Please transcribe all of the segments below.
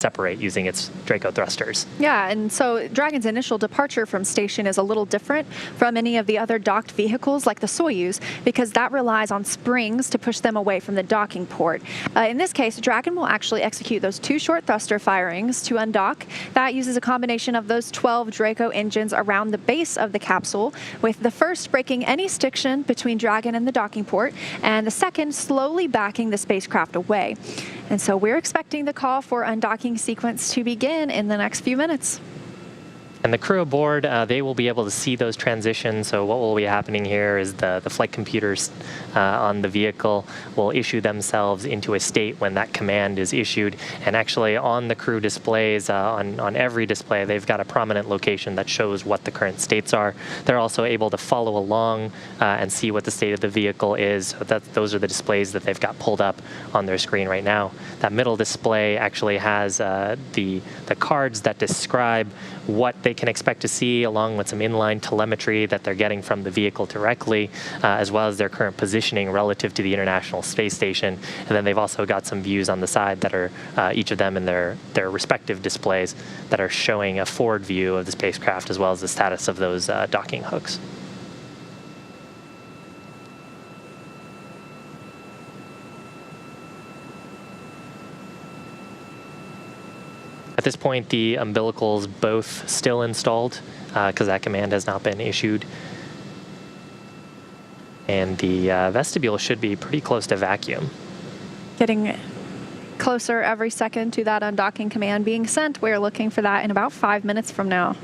separate using its Draco thrusters. Yeah, and so Dragon's initial departure from station is a little different from any of the other docked vehicles like the Soyuz, because that relies on springs to push them away from the docking port. In this case, Dragon will actually execute those 2 short thruster firings to undock. That uses a combination of those 12 Draco engines around the base of the capsule, with the first breaking any stiction between Dragon and the docking port, and the second slowly backing the spacecraft away. And so we're expecting the call for undocking sequence to begin in the next few minutes. And the crew aboard, they will be able to see those transitions. So what will be happening here is the flight computers on the vehicle will issue themselves into a state when that command is issued. And actually on the crew displays, on every display, they've got a prominent location that shows what the current states are. They're also able to follow along and see what the state of the vehicle is. So those are the displays that they've got pulled up on their screen right now. That middle display actually has the cards that describe what they can expect to see, along with some inline telemetry that they're getting from the vehicle directly, as well as their current positioning relative to the International Space Station. And then they've also got some views on the side that are each of them in their respective displays that are showing a forward view of the spacecraft as well as the status of those docking hooks. At this point, the umbilicals both still installed because that command has not been issued. And the vestibule should be pretty close to vacuum. Getting closer every second to that undocking command being sent. We're looking for that in about 5 minutes from now.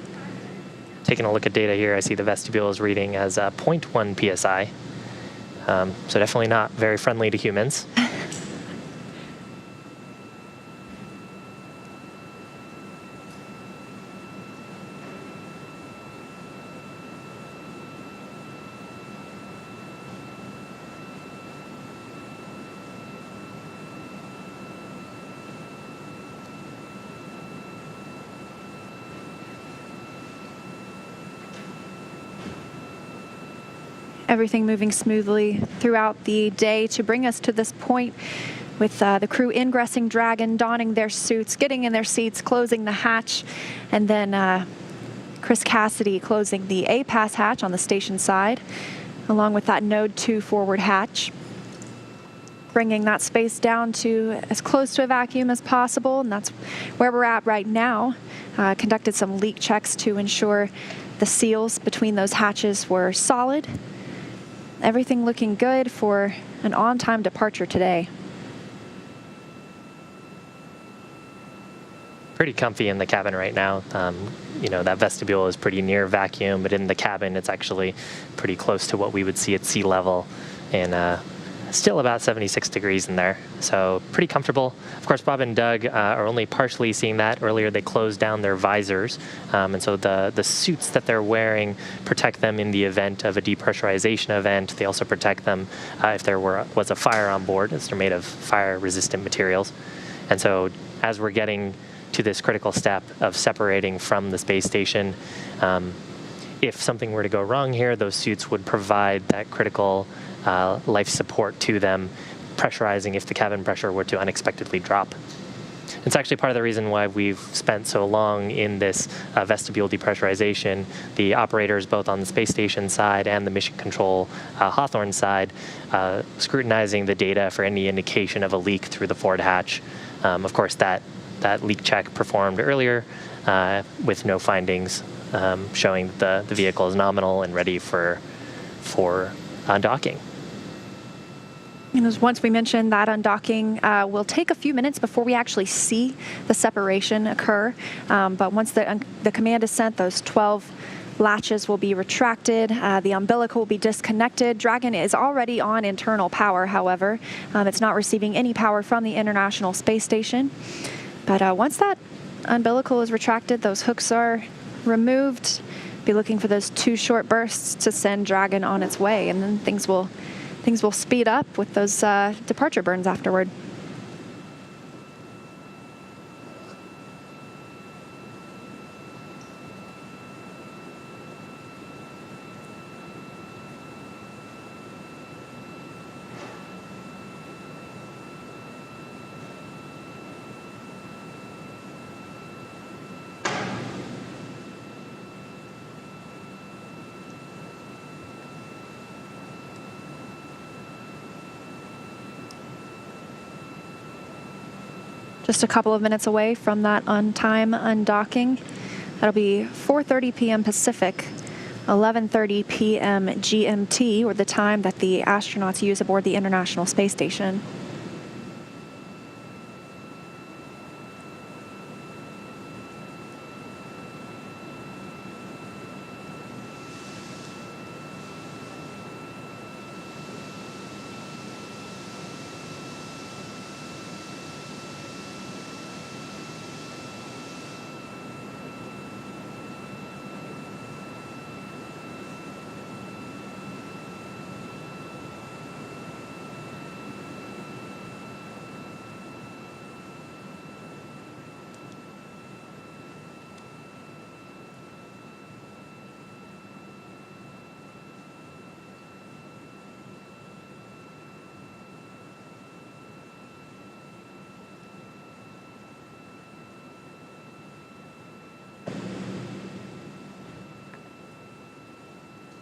Taking a look at data here, I see the vestibule is reading as 0.1 psi. So definitely not very friendly to humans. Everything moving smoothly throughout the day to bring us to this point with the crew ingressing Dragon, donning their suits, getting in their seats, closing the hatch, and then Chris Cassidy closing the A-Pass hatch on the station side, along with that Node 2 forward hatch, bringing that space down to as close to a vacuum as possible, and that's where we're at right now. Conducted some leak checks to ensure the seals between those hatches were solid. Everything looking good for an on-time departure today. Pretty comfy in the cabin right now. You know, that vestibule is pretty near vacuum, but in the cabin it's actually pretty close to what we would see at sea level, and still about 76 degrees in there. So pretty comfortable. Of course, Bob and Doug are only partially seeing that. Earlier they closed down their visors, and so the suits that they're wearing protect them in the event of a depressurization event. They also protect them if there was a fire on board, as they're made of fire-resistant materials. And so as we're getting to this critical step of separating from the space station, if something were to go wrong here, those suits would provide that critical life support to them, pressurizing if the cabin pressure were to unexpectedly drop. It's actually part of the reason why we've spent so long in this vestibule depressurization. The operators, both on the space station side and the mission control Hawthorne side, scrutinizing the data for any indication of a leak through the forward hatch. Of course, that leak check performed earlier with no findings, showing that the vehicle is nominal and ready for undocking. And as once we mentioned, that undocking will take a few minutes before we actually see the separation occur. But once the command is sent, those 12 latches will be retracted. The umbilical will be disconnected. Dragon is already on internal power, however. It's not receiving any power from the International Space Station. But once that umbilical is retracted, those hooks are removed. Be looking for those 2 short bursts to send Dragon on its way, and then things will speed up with those departure burns afterward. Just a couple of minutes away from that on-time undocking. That'll be 4:30 p.m. Pacific, 11:30 p.m. GMT, or the time that the astronauts use aboard the International Space Station.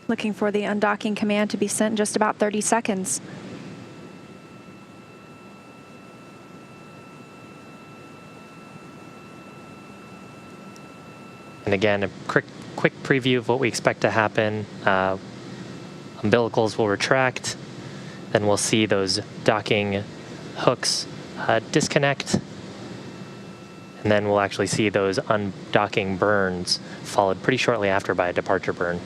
Looking for the undocking command to be sent in just about 30 seconds. And again, a quick preview of what we expect to happen. Umbilicals will retract, then we'll see those docking hooks disconnect, and then we'll actually see those undocking burns followed pretty shortly after by a departure burn.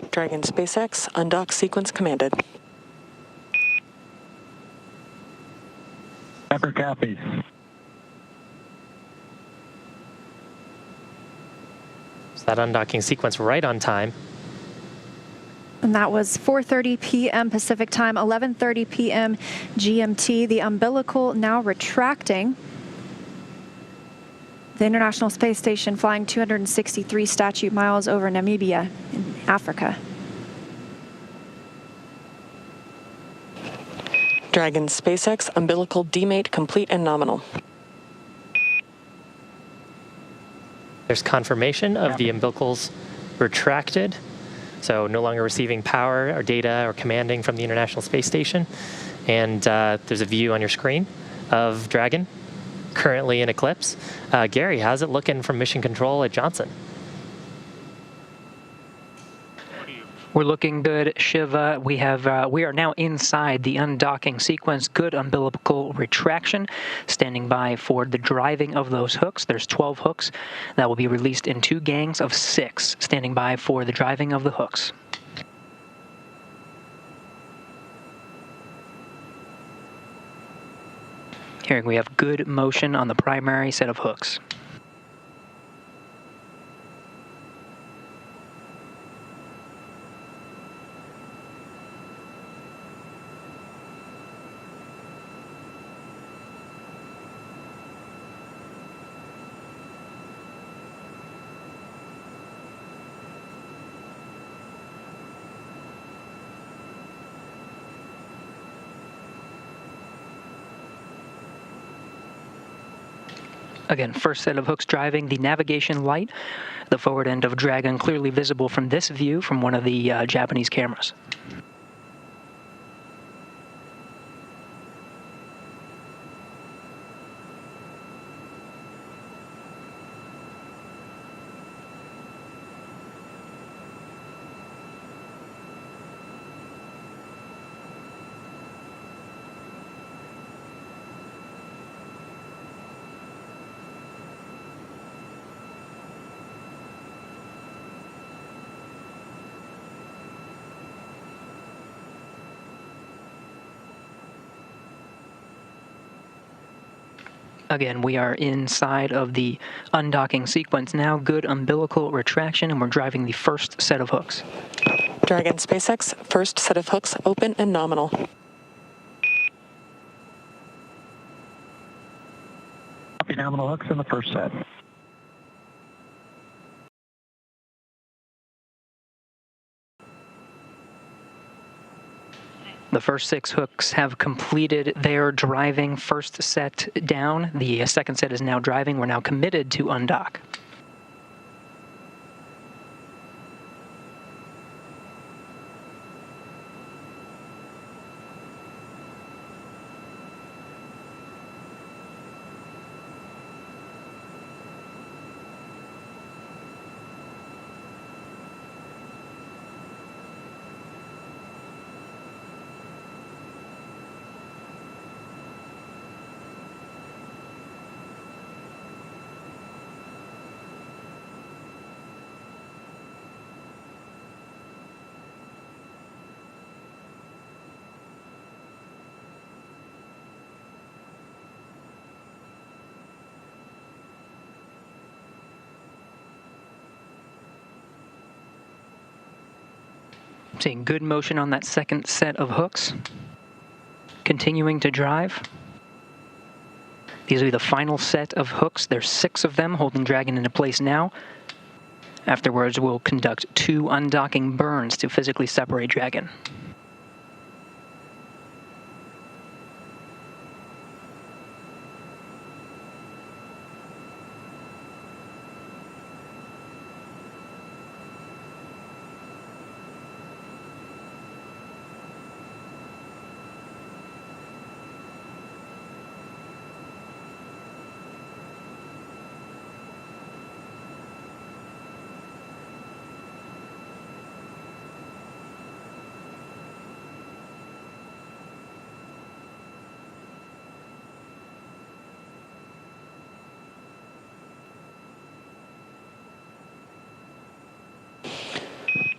Dragon SpaceX, undock sequence commanded. Pepper copies. So that undocking sequence right on time. And that was 4:30 p.m. Pacific time, 11:30 p.m. GMT. The umbilical now retracting. The International Space Station flying 263 statute miles over Namibia in Africa. Dragon SpaceX, umbilical demate complete and nominal. There's confirmation of the umbilicals retracted, so no longer receiving power or data or commanding from the International Space Station. And there's a view on your screen of Dragon, currently in eclipse. Gary, how's it looking from Mission Control at Johnson? We're looking good, Shiva. We are now inside the undocking sequence. Good umbilical retraction. Standing by for the driving of those hooks. There's 12 hooks that will be released in 2 gangs of 6. Standing by for the driving of the hooks. Here we have good motion on the primary set of hooks. Again, first set of hooks driving, the navigation light, the forward end of Dragon clearly visible from this view from one of the Japanese cameras. Again, we are inside of the undocking sequence now. Good umbilical retraction, and we're driving the first set of hooks. Dragon SpaceX, first set of hooks open and nominal. Copy nominal hooks in the first set. The first 6 hooks have completed their driving first set down. The second set is now driving. We're now committed to undock. Seeing good motion on that second set of hooks. Continuing to drive. These will be the final set of hooks. There's 6 of them holding Dragon into place now. Afterwards, we'll conduct 2 undocking burns to physically separate Dragon.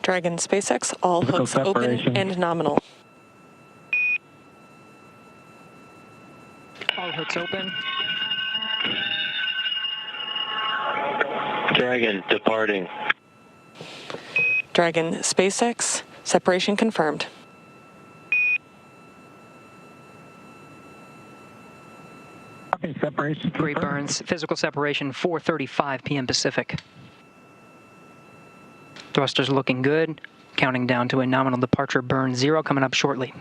Dragon SpaceX, all Physical hooks open separation. and nominal. All hooks open. Dragon departing. Dragon SpaceX, separation confirmed. Copy. Separation Great confirmed. burns. Physical separation, 4:35 p.m. Pacific. Thrusters looking good. Counting down to a nominal departure burn 0 coming up shortly.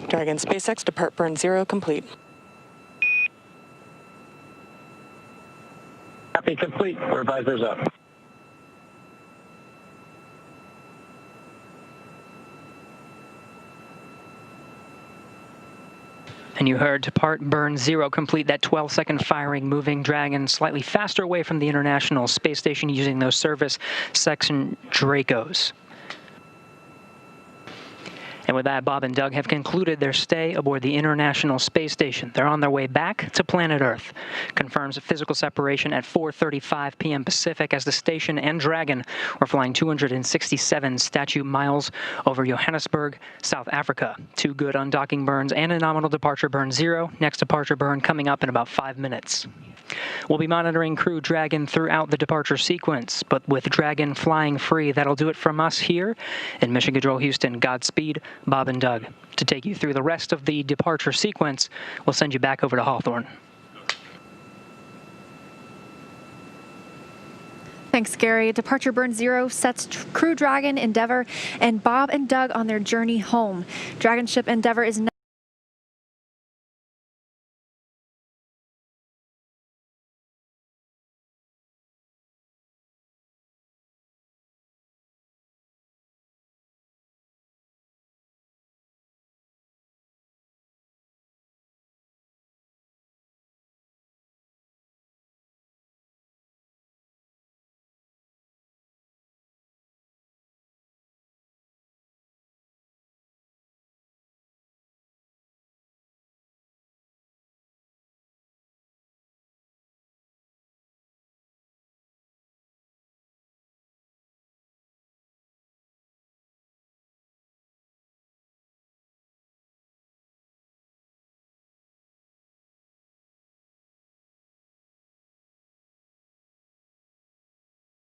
Dragon SpaceX, depart burn 0 complete. Copy. Complete. Our visors up. And you heard depart burn 0 complete, that 12-second firing, moving Dragon slightly faster away from the International Space Station using those service section Dracos. And with that, Bob and Doug have concluded their stay aboard the International Space Station. They're on their way back to planet Earth. Confirms a physical separation at 4:35 p.m. Pacific as the station and Dragon were flying 267 statute miles over Johannesburg, South Africa. 2 good undocking burns and a nominal departure burn 0. Next departure burn coming up in about 5 minutes. We'll be monitoring Crew Dragon throughout the departure sequence, but with Dragon flying free, that'll do it from us here in Mission Control Houston. Godspeed, Bob and Doug. To take you through the rest of the departure sequence, we'll send you back over to Hawthorne. Thanks, Gary. Departure burn 0 sets Crew Dragon, Endeavour, and Bob and Doug on their journey home. Dragon ship Endeavour is now